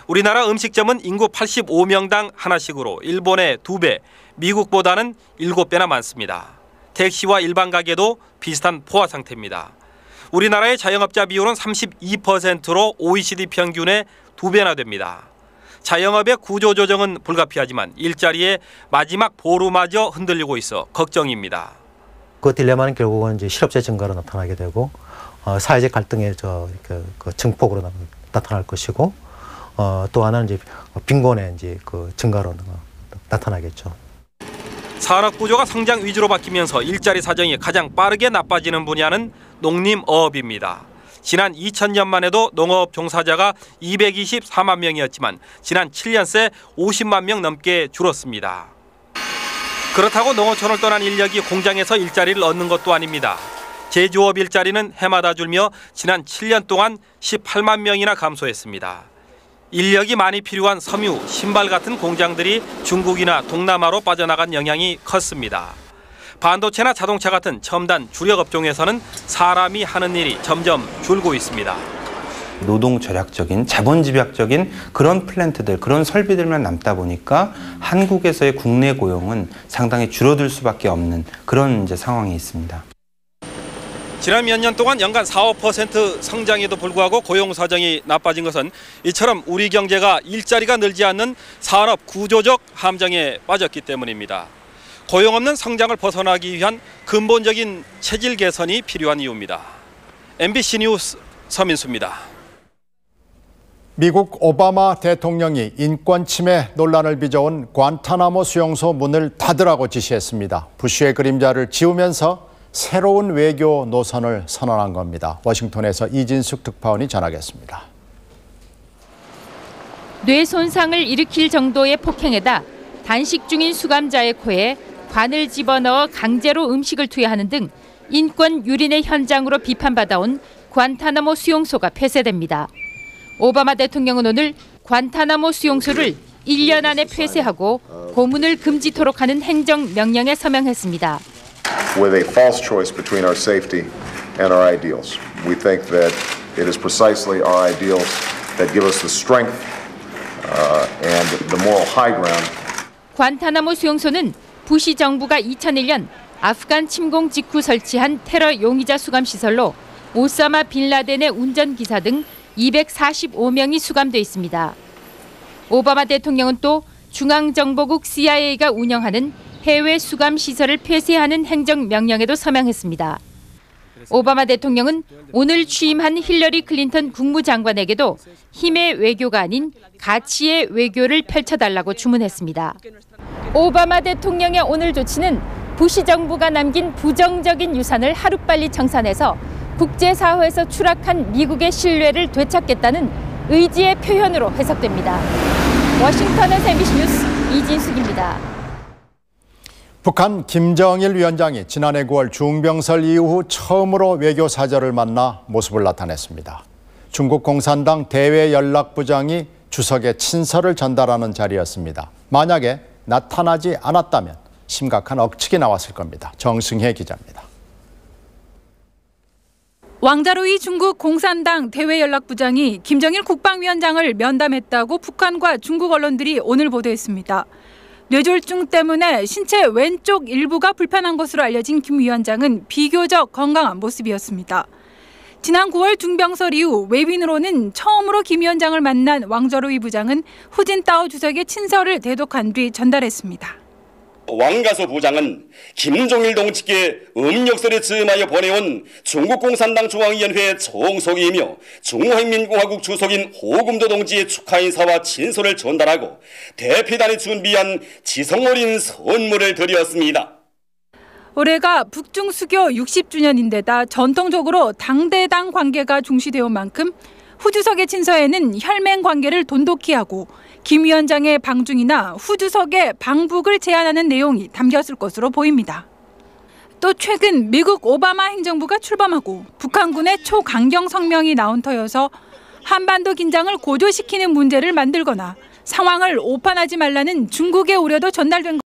우리나라 음식점은 인구 85명당 하나씩으로 일본의 2배, 미국보다는 7배나 많습니다. 택시와 일반 가게도 비슷한 포화 상태입니다. 우리나라의 자영업자 비율은 32%로 OECD 평균의 2배나 됩니다. 자영업의 구조조정은 불가피하지만 일자리의 마지막 보루마저 흔들리고 있어 걱정입니다. 그 딜레마는 결국은 이제 실업자 증가로 나타나게 되고 사회적 갈등의 그 증폭으로 나타날 것이고 또 하나는 이제 빈곤의 이제 그 증가로 나타나겠죠. 산업 구조가 성장 위주로 바뀌면서 일자리 사정이 가장 빠르게 나빠지는 분야는 농림어업입니다. 지난 2000년만 해도 농업 종사자가 224만 명이었지만 지난 7년 새 50만 명 넘게 줄었습니다. 그렇다고 농어촌을 떠난 인력이 공장에서 일자리를 얻는 것도 아닙니다. 제조업 일자리는 해마다 줄며 지난 7년 동안 18만 명이나 감소했습니다. 인력이 많이 필요한 섬유, 신발 같은 공장들이 중국이나 동남아로 빠져나간 영향이 컸습니다. 반도체나 자동차 같은 첨단 주력 업종에서는 사람이 하는 일이 점점 줄고 있습니다. 노동 절약적인, 자본 집약적인 그런 플랜트들, 그런 설비들만 남다 보니까 한국에서의 국내 고용은 상당히 줄어들 수밖에 없는 그런 이제 상황이 있습니다. 지난 몇 년 동안 연간 4~5% 성장에도 불구하고 고용 사정이 나빠진 것은 이처럼 우리 경제가 일자리가 늘지 않는 산업 구조적 함정에 빠졌기 때문입니다. 고용 없는 성장을 벗어나기 위한 근본적인 체질 개선이 필요한 이유입니다. MBC 뉴스 서민수입니다. 미국 오바마 대통령이 인권 침해 논란을 빚어온 관타나모 수용소 문을 닫으라고 지시했습니다. 부시의 그림자를 지우면서 새로운 외교 노선을 선언한 겁니다. 워싱턴에서 이진숙 특파원이 전하겠습니다. 뇌 손상을 일으킬 정도의 폭행에다 단식 중인 수감자의 코에 관을 집어넣어 강제로 음식을 투여하는 등 인권 유린의 현장으로 비판받아온 관타나모 수용소가 폐쇄됩니다. 오바마 대통령은 오늘 관타나모 수용소를 1년 안에 폐쇄하고 고문을 금지토록 하는 행정명령에 서명했습니다. With a false choice between our safety and our ideals. We think that it is precisely our ideals that give us the strength and the moral high ground. 관타나모 수용소는 부시 정부가 2001년 아프간 침공 직후 설치한 테러 용의자 수감 시설로 오사마 빈 라덴의 운전기사 등 245명이 수감돼 있습니다. 오바마 대통령은 또 중앙정보국 CIA가 운영하는 해외 수감 시설을 폐쇄하는 행정명령에도 서명했습니다. 오바마 대통령은 오늘 취임한 힐러리 클린턴 국무장관에게도 힘의 외교가 아닌 가치의 외교를 펼쳐달라고 주문했습니다. 오바마 대통령의 오늘 조치는 부시 정부가 남긴 부정적인 유산을 하루빨리 청산해서 국제사회에서 추락한 미국의 신뢰를 되찾겠다는 의지의 표현으로 해석됩니다. 워싱턴에서 MBC 뉴스 이진숙입니다. 북한 김정일 위원장이 지난해 9월 중병설 이후 처음으로 외교사절을 만나 모습을 나타냈습니다. 중국 공산당 대외연락부장이 주석에 친서를 전달하는 자리였습니다. 만약에 나타나지 않았다면 심각한 억측이 나왔을 겁니다. 정승혜 기자입니다. 왕자로이 중국 공산당 대외연락부장이 김정일 국방위원장을 면담했다고 북한과 중국 언론들이 오늘 보도했습니다. 뇌졸중 때문에 신체 왼쪽 일부가 불편한 것으로 알려진 김 위원장은 비교적 건강한 모습이었습니다. 지난 9월 중병설 이후 외빈으로는 처음으로 김 위원장을 만난 왕자로이 부장은 후진타오 주석의 친서를 대독한 뒤 전달했습니다. 왕가소 부장은 김정일 동지께 음력서를 즈음하여 보내온 중국 공산당 중앙위원회 총석이며 중화인민공화국 주석인 호금도 동지의 축하 인사와 친서를 전달하고 대피단이 준비한 지성 어린 선물을 드렸습니다. 올해가 북중 수교 60주년인데다 전통적으로 당대당 관계가 중시되어 온 만큼 후 주석의 친서에는 혈맹 관계를 돈독히 하고 김 위원장의 방중이나 후 주석의 방북을 제안하는 내용이 담겼을 것으로 보입니다. 또 최근 미국 오바마 행정부가 출범하고 북한군의 초강경 성명이 나온 터여서 한반도 긴장을 고조시키는 문제를 만들거나 상황을 오판하지 말라는 중국의 우려도 전달된